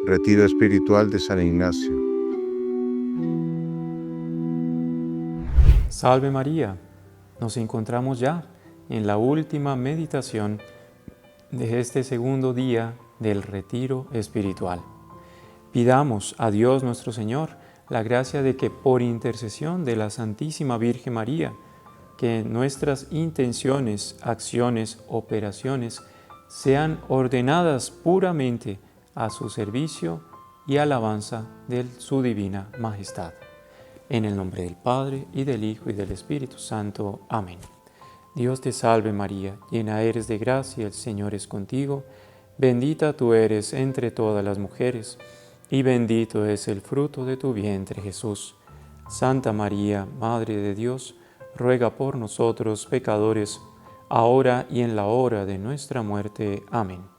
Retiro espiritual de San Ignacio. Salve María, nos encontramos ya en la última meditación de este segundo día del retiro espiritual. Pidamos a Dios nuestro Señor la gracia de que por intercesión de la Santísima Virgen María, que nuestras intenciones, acciones, operaciones sean ordenadas puramente a su servicio y alabanza de su divina majestad. En el nombre del Padre, y del Hijo, y del Espíritu Santo. Amén. Dios te salve María, llena eres de gracia, el Señor es contigo. Bendita tú eres entre todas las mujeres, y bendito es el fruto de tu vientre, Jesús. Santa María, Madre de Dios, ruega por nosotros pecadores, ahora y en la hora de nuestra muerte. Amén.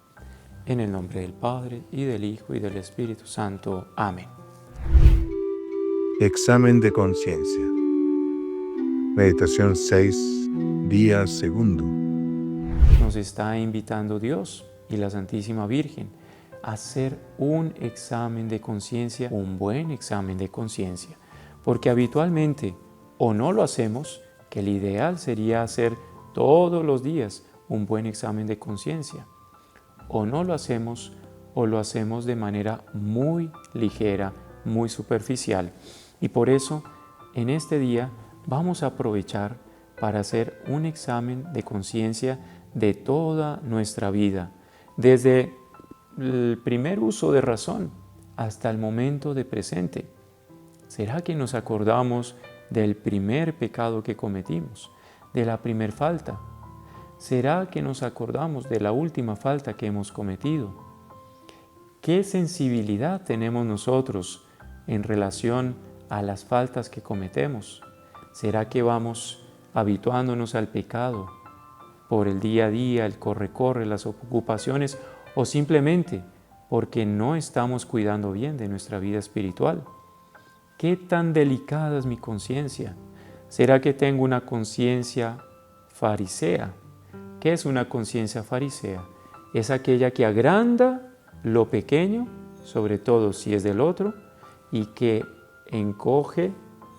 En el nombre del Padre, y del Hijo, y del Espíritu Santo. Amén. Examen de conciencia. Meditación 6, día segundo. Nos está invitando Dios y la Santísima Virgen a hacer un examen de conciencia, un buen examen de conciencia, porque habitualmente o no lo hacemos, que el ideal sería hacer todos los días un buen examen de conciencia, o no lo hacemos o lo hacemos de manera muy ligera, muy superficial. Y por eso en este día vamos a aprovechar para hacer un examen de conciencia de toda nuestra vida, desde el primer uso de razón hasta el momento de presente. ¿Será que nos acordamos del primer pecado que cometimos, de la primer falta? ¿Será que nos acordamos de la última falta que hemos cometido? ¿Qué sensibilidad tenemos nosotros en relación a las faltas que cometemos? ¿Será que vamos habituándonos al pecado por el día a día, el corre-corre, las ocupaciones, o simplemente porque no estamos cuidando bien de nuestra vida espiritual? ¿Qué tan delicada es mi conciencia? ¿Será que tengo una conciencia farisea? ¿Qué es una conciencia farisea? Es aquella que agranda lo pequeño, sobre todo si es del otro, y que encoge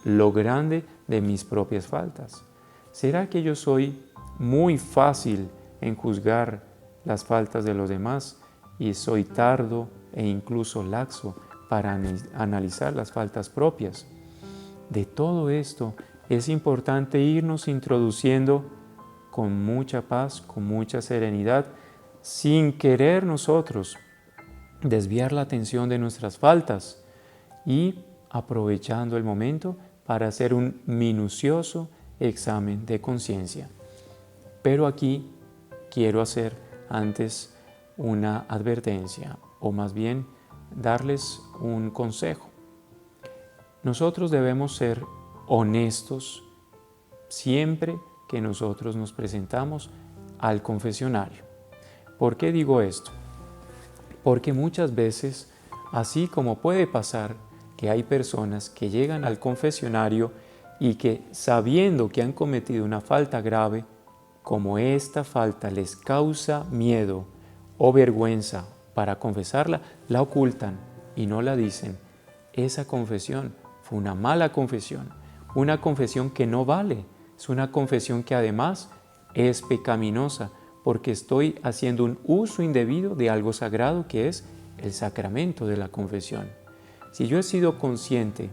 lo grande de mis propias faltas. ¿Será que yo soy muy fácil en juzgar las faltas de los demás y soy tardo e incluso laxo para analizar las faltas propias? De todo esto es importante irnos introduciendo con mucha paz, con mucha serenidad, sin querer nosotros desviar la atención de nuestras faltas y aprovechando el momento para hacer un minucioso examen de conciencia. Pero aquí quiero hacer antes una advertencia, o más bien darles un consejo. Nosotros debemos ser honestos siempre que nosotros nos presentamos al confesionario. ¿Por qué digo esto? Porque muchas veces, así como puede pasar que hay personas que llegan al confesionario y que sabiendo que han cometido una falta grave, como esta falta les causa miedo o vergüenza para confesarla, la ocultan y no la dicen. Esa confesión fue una mala confesión, una confesión que no vale. Es una confesión que además es pecaminosa porque estoy haciendo un uso indebido de algo sagrado que es el sacramento de la confesión. Si yo he sido consciente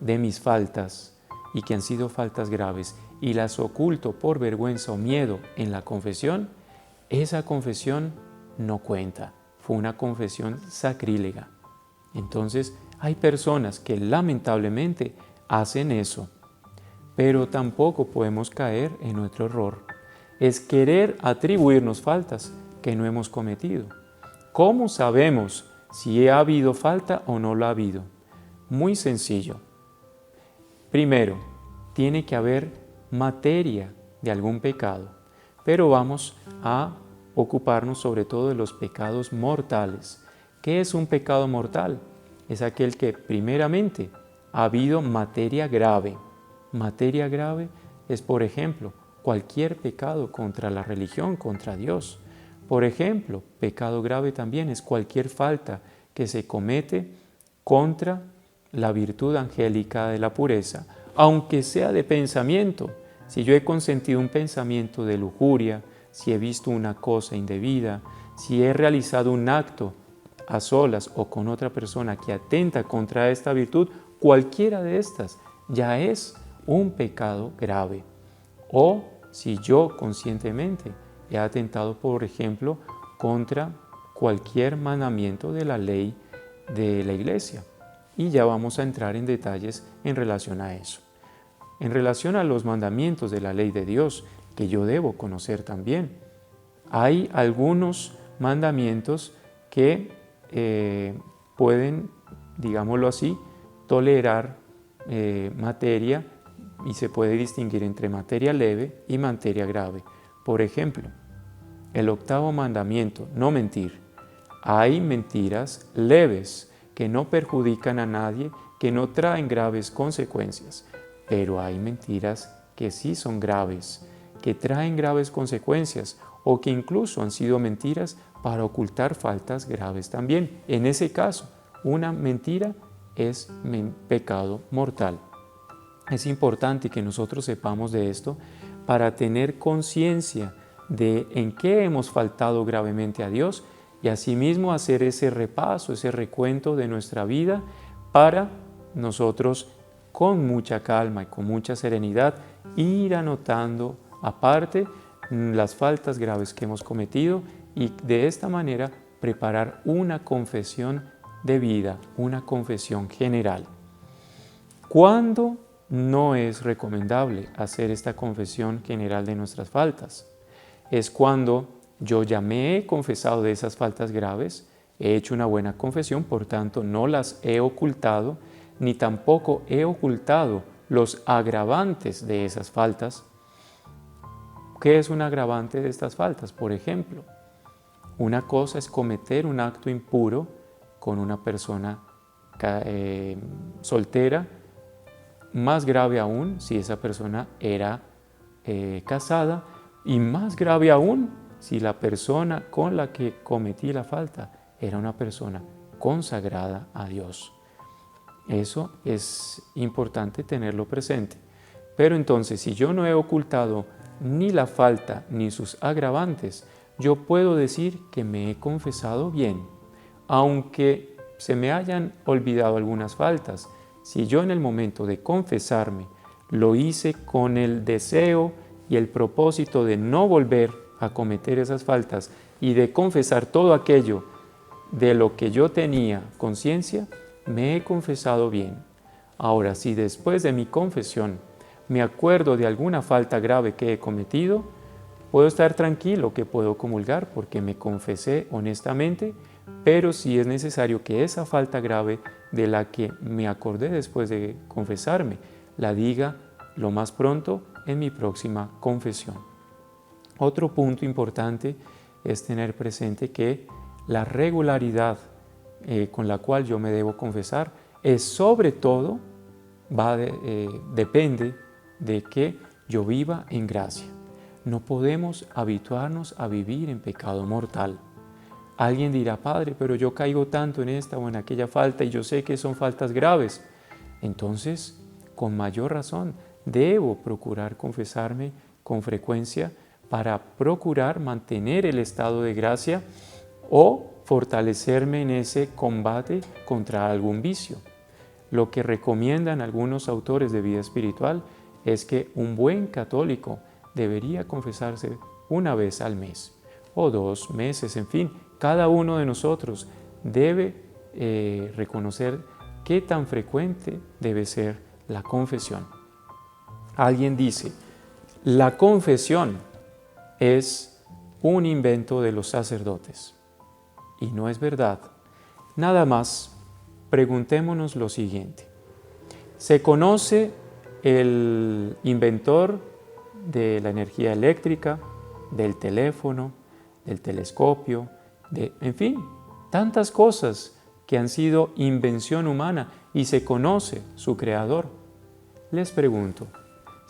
de mis faltas y que han sido faltas graves y las oculto por vergüenza o miedo en la confesión, esa confesión no cuenta. Fue una confesión sacrílega. Entonces hay personas que lamentablemente hacen eso. Pero tampoco podemos caer en otro error. Es querer atribuirnos faltas que no hemos cometido. ¿Cómo sabemos si ha habido falta o no lo ha habido? Muy sencillo. Primero, tiene que haber materia de algún pecado, pero vamos a ocuparnos sobre todo de los pecados mortales. ¿Qué es un pecado mortal? Es aquel que primeramente ha habido materia grave. Materia grave es, por ejemplo, cualquier pecado contra la religión, contra Dios. Por ejemplo, pecado grave también es cualquier falta que se comete contra la virtud angélica de la pureza, aunque sea de pensamiento. Si yo he consentido un pensamiento de lujuria, si he visto una cosa indebida, si he realizado un acto a solas o con otra persona que atenta contra esta virtud, cualquiera de estas ya es un pecado grave. O si yo conscientemente he atentado, por ejemplo, contra cualquier mandamiento de la ley de la Iglesia. Y ya vamos a entrar en detalles en relación a eso. En relación a los mandamientos de la ley de Dios, que yo debo conocer también, hay algunos mandamientos que pueden, digámoslo así, tolerar materia, y se puede distinguir entre materia leve y materia grave. Por ejemplo, el 8º mandamiento, no mentir. Hay mentiras leves que no perjudican a nadie, que no traen graves consecuencias, pero hay mentiras que sí son graves, que traen graves consecuencias o que incluso han sido mentiras para ocultar faltas graves también. En ese caso, una mentira es pecado mortal. Es importante que nosotros sepamos de esto para tener conciencia de en qué hemos faltado gravemente a Dios y asimismo hacer ese repaso, ese recuento de nuestra vida para nosotros con mucha calma y con mucha serenidad ir anotando aparte las faltas graves que hemos cometido y de esta manera preparar una confesión de vida, una confesión general. ¿Cuándo no es recomendable hacer esta confesión general de nuestras faltas? Es cuando yo ya me he confesado de esas faltas graves, he hecho una buena confesión, por tanto no las he ocultado, ni tampoco he ocultado los agravantes de esas faltas. ¿Qué es un agravante de estas faltas? Por ejemplo, una cosa es cometer un acto impuro con una persona soltera, más grave aún si esa persona era casada y más grave aún si la persona con la que cometí la falta era una persona consagrada a Dios. Eso es importante tenerlo presente. Pero entonces, si yo no he ocultado ni la falta ni sus agravantes, yo puedo decir que me he confesado bien, aunque se me hayan olvidado algunas faltas. Si yo en el momento de confesarme lo hice con el deseo y el propósito de no volver a cometer esas faltas y de confesar todo aquello de lo que yo tenía conciencia, me he confesado bien. Ahora, si después de mi confesión me acuerdo de alguna falta grave que he cometido, puedo estar tranquilo que puedo comulgar porque me confesé honestamente, pero si es necesario que esa falta grave de la que me acordé después de confesarme, la diga lo más pronto en mi próxima confesión. Otro punto importante es tener presente que la regularidad con la cual yo me debo confesar es sobre todo, depende de que yo viva en gracia. No podemos habituarnos a vivir en pecado mortal. Alguien dirá, Padre, pero yo caigo tanto en esta o en aquella falta y yo sé que son faltas graves. Entonces, con mayor razón, debo procurar confesarme con frecuencia para procurar mantener el estado de gracia o fortalecerme en ese combate contra algún vicio. Lo que recomiendan algunos autores de vida espiritual es que un buen católico debería confesarse una vez al mes o 2 meses, en fin, cada uno de nosotros debe reconocer qué tan frecuente debe ser la confesión. Alguien dice, la confesión es un invento de los sacerdotes. Y no es verdad. Nada más, preguntémonos lo siguiente. ¿Se conoce el inventor de la energía eléctrica, del teléfono, del telescopio, en fin, tantas cosas que han sido invención humana y se conoce su creador? Les pregunto,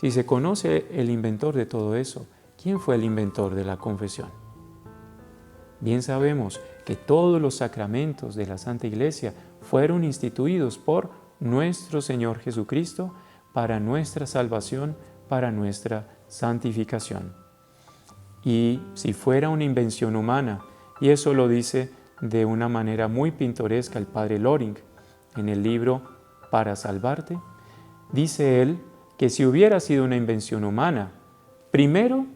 si se conoce el inventor de todo eso, ¿quién fue el inventor de la confesión? Bien sabemos que todos los sacramentos de la Santa Iglesia fueron instituidos por nuestro Señor Jesucristo para nuestra salvación, para nuestra santificación. Y si fuera una invención humana, y eso lo dice de una manera muy pintoresca el padre Loring en el libro Para Salvarte, dice él que si hubiera sido una invención humana, primero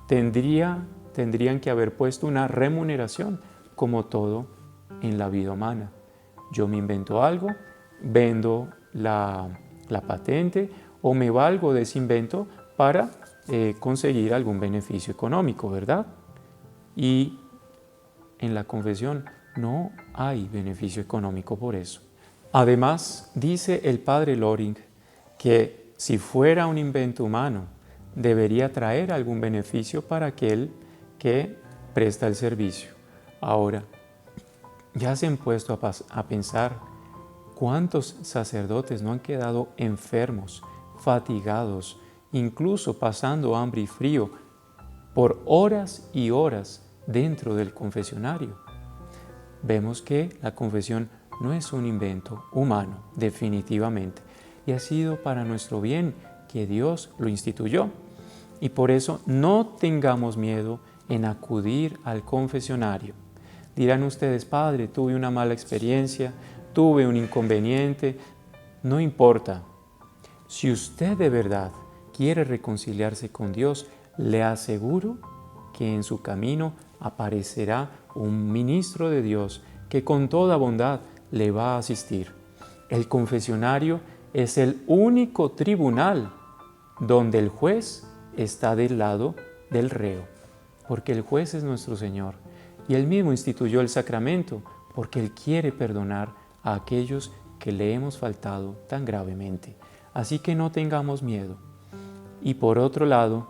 tendrían que haber puesto una remuneración, como todo en la vida humana. Yo me invento algo, vendo la patente o me valgo de ese invento para conseguir algún beneficio económico, ¿verdad? Y en la confesión no hay beneficio económico por eso. Además, dice el padre Loring que si fuera un invento humano, debería traer algún beneficio para aquel que presta el servicio. Ahora, ya se han puesto a pensar cuántos sacerdotes no han quedado enfermos, fatigados, incluso pasando hambre y frío por horas y horas dentro del confesionario. Vemos que la confesión no es un invento humano, definitivamente, y ha sido para nuestro bien que Dios lo instituyó. Y por eso no tengamos miedo en acudir al confesionario. Dirán ustedes, Padre, tuve una mala experiencia, tuve un inconveniente. No importa. Si usted de verdad quiere reconciliarse con Dios, le aseguro que en su camino aparecerá un ministro de Dios que con toda bondad le va a asistir. El confesionario es el único tribunal donde el juez está del lado del reo, porque el juez es nuestro Señor. Y Él mismo instituyó el sacramento porque Él quiere perdonar a aquellos que le hemos faltado tan gravemente. Así que no tengamos miedo. Y por otro lado,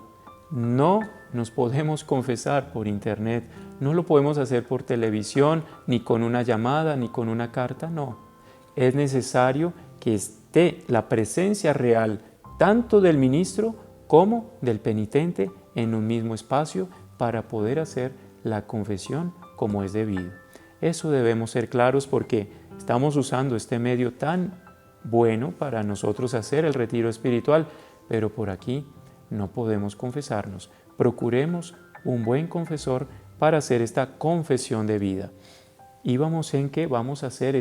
no nos podemos confesar por internet, no lo podemos hacer por televisión, ni con una llamada, ni con una carta, no. Es necesario que esté la presencia real tanto del ministro como del penitente en un mismo espacio para poder hacer la confesión como es debido. Eso debemos ser claros porque estamos usando este medio tan bueno para nosotros hacer el retiro espiritual, pero por aquí no podemos confesarnos. Procuremos un buen confesor para hacer esta confesión de vida. Y vamos en que vamos a hacer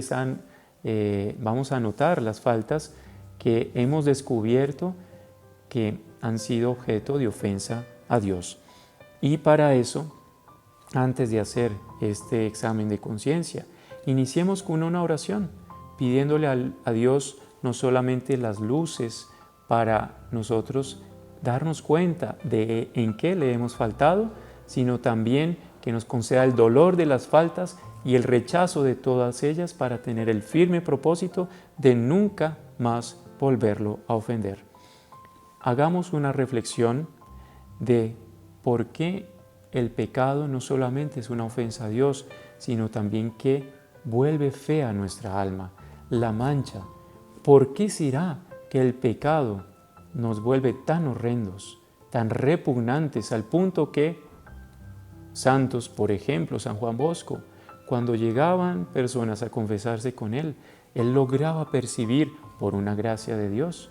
vamos a anotar las faltas que hemos descubierto que han sido objeto de ofensa a Dios. Y para eso, antes de hacer este examen de conciencia, iniciemos con una oración, pidiéndole a Dios no solamente las luces para nosotros darnos cuenta de en qué le hemos faltado, sino también que nos conceda el dolor de las faltas y el rechazo de todas ellas para tener el firme propósito de nunca más volverlo a ofender. Hagamos una reflexión de por qué el pecado no solamente es una ofensa a Dios, sino también que vuelve fea nuestra alma, la mancha. ¿Por qué será que el pecado nos vuelve tan horrendos, tan repugnantes, al punto que santos, por ejemplo, San Juan Bosco, cuando llegaban personas a confesarse con él lograba percibir, por una gracia de Dios,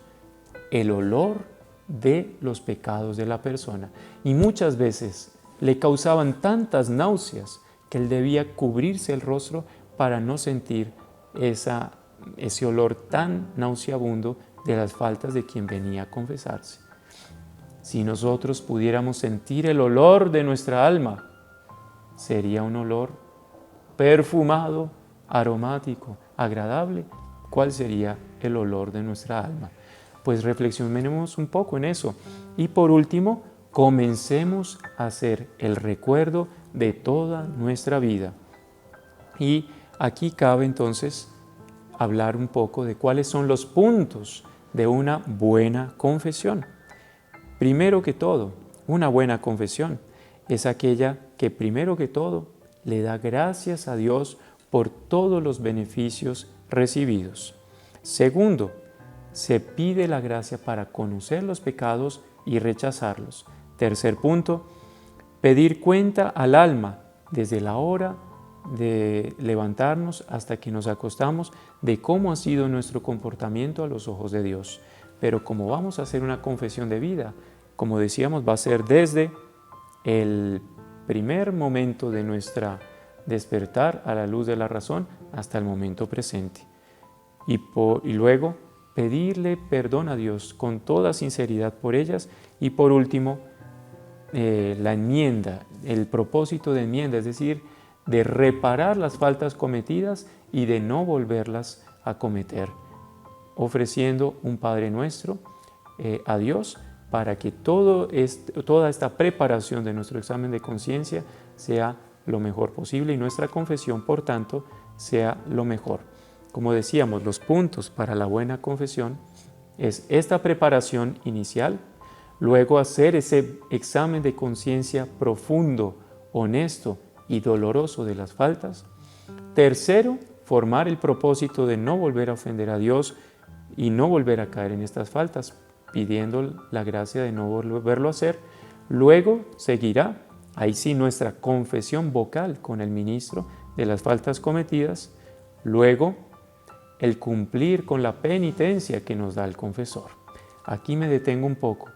el olor de los pecados de la persona. Y muchas veces le causaban tantas náuseas que él debía cubrirse el rostro para no sentir ese olor tan nauseabundo de las faltas de quien venía a confesarse. Si nosotros pudiéramos sentir el olor de nuestra alma, sería un olor perfumado, aromático, agradable. ¿Cuál sería el olor de nuestra alma? Pues reflexionemos un poco en eso. Y por último, comencemos a hacer el recuerdo de toda nuestra vida. Y aquí cabe entonces hablar un poco de cuáles son los puntos de una buena confesión. Primero que todo, una buena confesión es aquella que primero que todo le da gracias a Dios por todos los beneficios recibidos. Segundo, se pide la gracia para conocer los pecados y rechazarlos. Tercer punto, pedir cuenta al alma desde la hora de levantarnos hasta que nos acostamos de cómo ha sido nuestro comportamiento a los ojos de Dios. Pero como vamos a hacer una confesión de vida, como decíamos, va a ser desde el primer momento de nuestra despertar a la luz de la razón hasta el momento presente. Y luego pedirle perdón a Dios con toda sinceridad por ellas. Y por último, la enmienda, el propósito de enmienda, es decir, de reparar las faltas cometidas y de no volverlas a cometer, ofreciendo un Padre Nuestro a Dios para que toda esta preparación de nuestro examen de conciencia sea lo mejor posible y nuestra confesión, por tanto, sea lo mejor. Como decíamos, los puntos para la buena confesión es esta preparación inicial, luego hacer ese examen de conciencia profundo, honesto y doloroso de las faltas. Tercero, formar el propósito de no volver a ofender a Dios y no volver a caer en estas faltas, pidiendo la gracia de no volverlo a hacer. Luego seguirá, ahí sí, nuestra confesión vocal con el ministro de las faltas cometidas. Luego, el cumplir con la penitencia que nos da el confesor. Aquí me detengo un poco.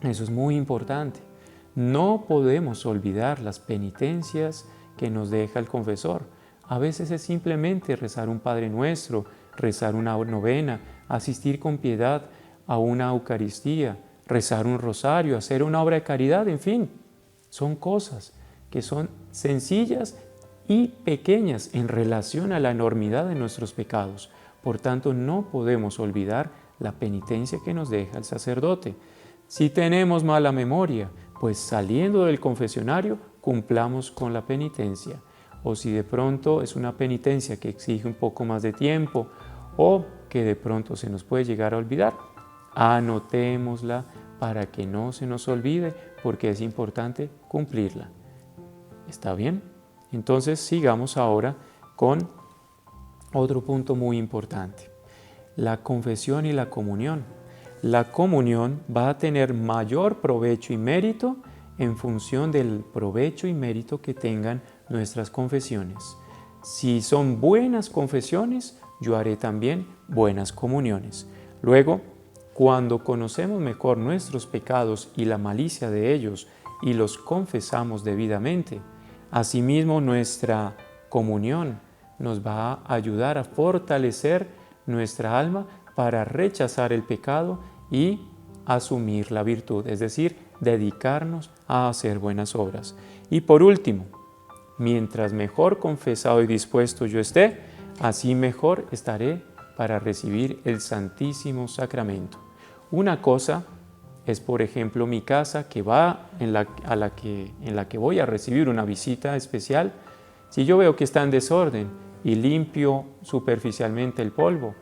Eso es muy importante. No podemos olvidar las penitencias que nos deja el confesor. A veces es simplemente rezar un Padre Nuestro, rezar una novena, asistir con piedad a una Eucaristía, rezar un rosario, hacer una obra de caridad, en fin. Son cosas que son sencillas y pequeñas en relación a la enormidad de nuestros pecados. Por tanto, no podemos olvidar la penitencia que nos deja el sacerdote. Si tenemos mala memoria, pues saliendo del confesionario cumplamos con la penitencia. O si de pronto es una penitencia que exige un poco más de tiempo o que de pronto se nos puede llegar a olvidar, anotémosla para que no se nos olvide, porque es importante cumplirla. ¿Está bien? Entonces sigamos ahora con otro punto muy importante, la confesión y la comunión. La comunión va a tener mayor provecho y mérito en función del provecho y mérito que tengan nuestras confesiones. Si son buenas confesiones, yo haré también buenas comuniones. Luego, cuando conocemos mejor nuestros pecados y la malicia de ellos y los confesamos debidamente, asimismo nuestra comunión nos va a ayudar a fortalecer nuestra alma para rechazar el pecado y asumir la virtud, es decir, dedicarnos a hacer buenas obras. Y por último, mientras mejor confesado y dispuesto yo esté, así mejor estaré para recibir el Santísimo Sacramento. Una cosa es, por ejemplo, mi casa en la que voy a recibir una visita especial. Si yo veo que está en desorden y limpio superficialmente el polvo,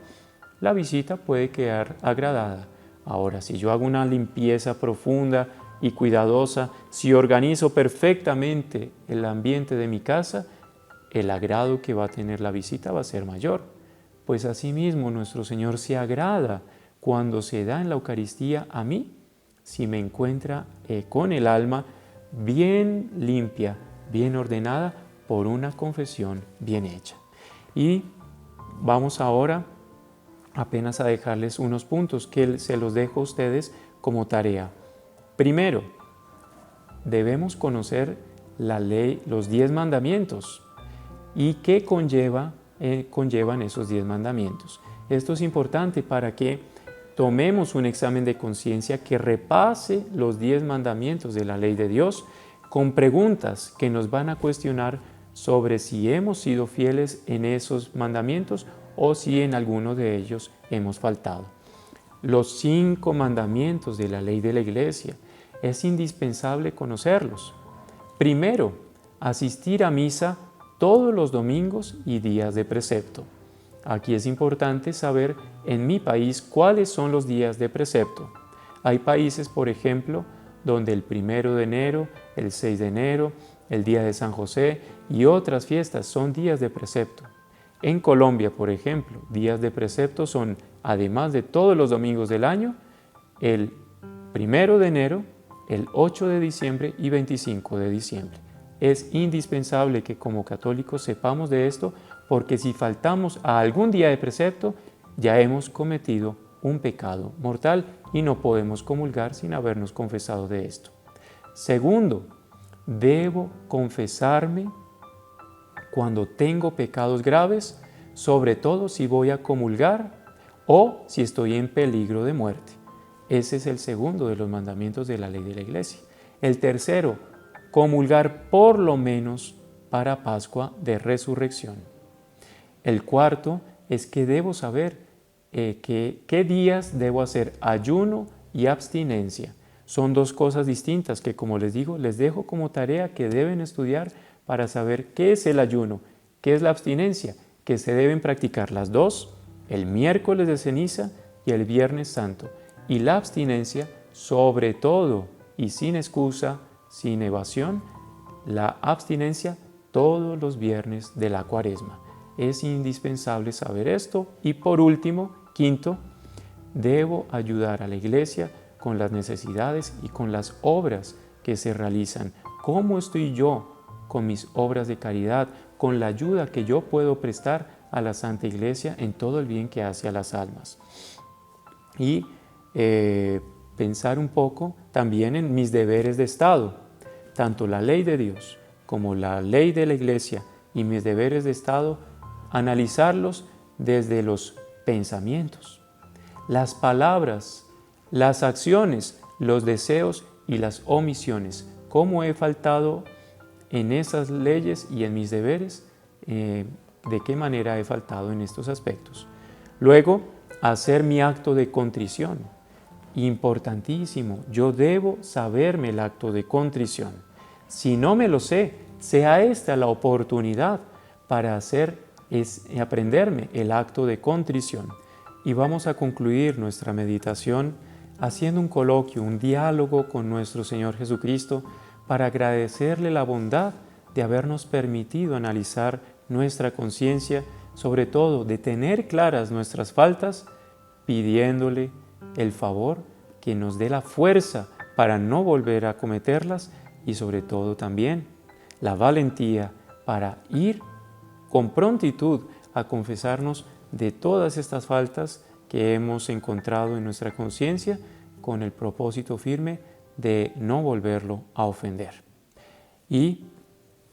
la visita puede quedar agradada. Ahora, si yo hago una limpieza profunda y cuidadosa, si organizo perfectamente el ambiente de mi casa, el agrado que va a tener la visita va a ser mayor. Pues asimismo nuestro Señor se agrada cuando se da en la Eucaristía a mí, si me encuentra con el alma bien limpia, bien ordenada, por una confesión bien hecha. Y vamos ahora apenas a dejarles unos puntos que se los dejo a ustedes como tarea. Primero, debemos conocer la ley, los 10 mandamientos y qué conllevan esos 10 mandamientos. Esto es importante para que tomemos un examen de conciencia que repase los 10 mandamientos de la ley de Dios con preguntas que nos van a cuestionar sobre si hemos sido fieles en esos mandamientos o si en alguno de ellos hemos faltado. Los 5 mandamientos de la ley de la Iglesia, es indispensable conocerlos. Primero, asistir a misa todos los domingos y días de precepto. Aquí es importante saber en mi país cuáles son los días de precepto. Hay países, por ejemplo, donde el 1 de enero, el 6 de enero, el día de San José y otras fiestas son días de precepto. En Colombia, por ejemplo, días de precepto son, además de todos los domingos del año, el 1 de enero, el 8 de diciembre y 25 de diciembre. Es indispensable que como católicos sepamos de esto, porque si faltamos a algún día de precepto, ya hemos cometido un pecado mortal y no podemos comulgar sin habernos confesado de esto. Segundo, debo confesarme cuando tengo pecados graves, sobre todo si voy a comulgar o si estoy en peligro de muerte. Ese es el segundo de los mandamientos de la ley de la Iglesia. El tercero, comulgar por lo menos para Pascua de Resurrección. El cuarto es que debo saber qué días debo hacer ayuno y abstinencia. Son dos cosas distintas que, como les digo, les dejo como tarea que deben estudiar para saber qué es el ayuno, qué es la abstinencia, que se deben practicar las dos, el miércoles de ceniza y el viernes santo. Y la abstinencia, sobre todo y sin excusa, sin evasión, la abstinencia todos los viernes de la Cuaresma. Es indispensable saber esto. Y por último, quinto, debo ayudar a la Iglesia con las necesidades y con las obras que se realizan. ¿Cómo estoy yo con mis obras de caridad, con la ayuda que yo puedo prestar a la Santa Iglesia en todo el bien que hace a las almas? Y pensar un poco también en mis deberes de Estado, tanto la ley de Dios como la ley de la Iglesia y mis deberes de Estado, analizarlos desde los pensamientos, las palabras, las acciones, los deseos y las omisiones. ¿Cómo he faltado en esas leyes y en mis deberes? ¿De qué manera he faltado en estos aspectos? Luego, hacer mi acto de contrición. Importantísimo, yo debo saberme el acto de contrición. Si no me lo sé, sea esta la oportunidad para aprenderme el acto de contrición. Y vamos a concluir nuestra meditación haciendo un coloquio, un diálogo con nuestro Señor Jesucristo para agradecerle la bondad de habernos permitido analizar nuestra conciencia, sobre todo de tener claras nuestras faltas, pidiéndole el favor que nos dé la fuerza para no volver a cometerlas y sobre todo también la valentía para ir con prontitud a confesarnos de todas estas faltas que hemos encontrado en nuestra conciencia con el propósito firme de no volverlo a ofender. Y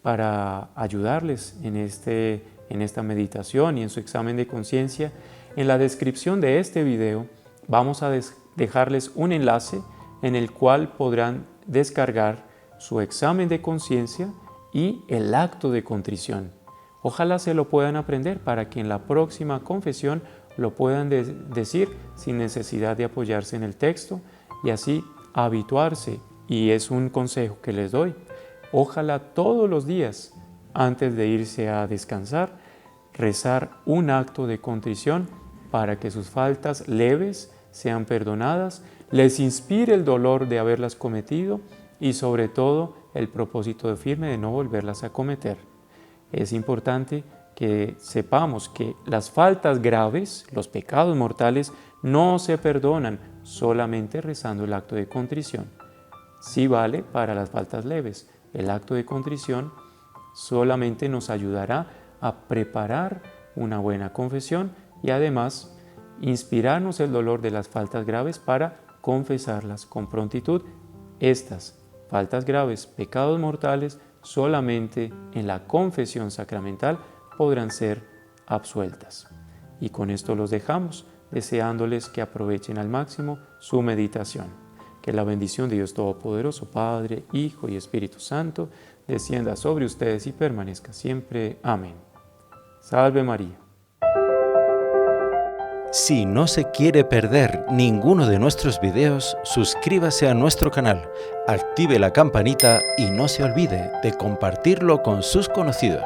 para ayudarles en esta meditación y en su examen de conciencia, en la descripción de este video vamos a dejarles un enlace en el cual podrán descargar su examen de conciencia y el acto de contrición. Ojalá se lo puedan aprender para que en la próxima confesión lo puedan decir sin necesidad de apoyarse en el texto y así habituarse. Y es un consejo que les doy. Ojalá todos los días, antes de irse a descansar, rezar un acto de contrición para que sus faltas leves sean perdonadas, les inspire el dolor de haberlas cometido y sobre todo el propósito firme de no volverlas a cometer. Es importante que sepamos que las faltas graves, los pecados mortales, no se perdonan solamente rezando el acto de contrición. Sí vale para las faltas leves. El acto de contrición solamente nos ayudará a preparar una buena confesión y además inspirarnos el dolor de las faltas graves para confesarlas con prontitud. Estas faltas graves, pecados mortales, solamente en la confesión sacramental podrán ser absueltas. Y con esto los dejamos, deseándoles que aprovechen al máximo su meditación. Que la bendición de Dios Todopoderoso, Padre, Hijo y Espíritu Santo, descienda sobre ustedes y permanezca siempre. Amén. Salve María. Si no se quiere perder ninguno de nuestros videos, suscríbase a nuestro canal, active la campanita y no se olvide de compartirlo con sus conocidos.